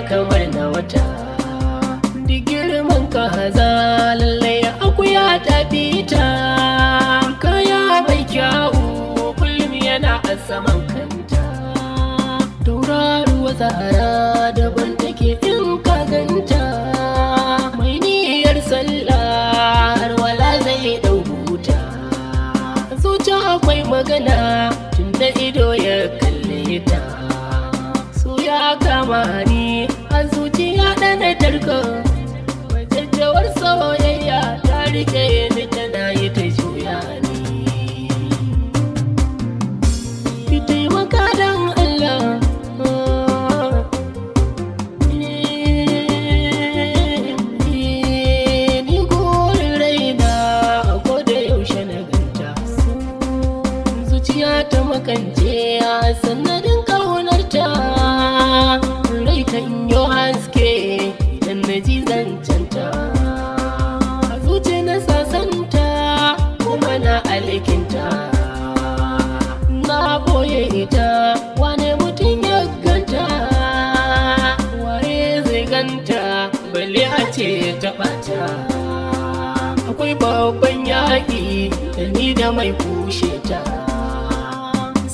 kamar na wata da girman kaza lallai akuya ta fita kaya mai kyau kullum yana a saman kanta tauraruwa zara daban take in ka ganta mai niyyar sallah wala zai dau huta zuciya akwai magana tunda ido ya kalle ta ya kama ni a zuciya ɗana tarko majajjawar soyayya ta rike ni tana yi ta juya ni ki taimaka don Allah ni gurin raina a koda yaushe na ganta zuciya ta makance a sanadin ƙaunarta rai kan yi haske idan na ji zancenta a zuci na sasanta kuma na alkinta na boye ita wane mutum ya ganta waye zai ganta balle a ce taɓata akwai babban yaƙi da ni da mai kushe ta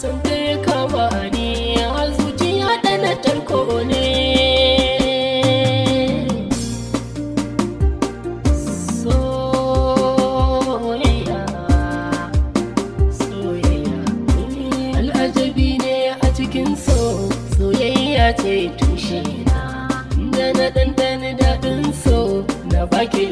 sanda ya kama ni a zuciya ɗana tarko ne soyayya al'ajabi ne a cikin soyayya ce tushe na da na ɗanɗana daɗin so na baki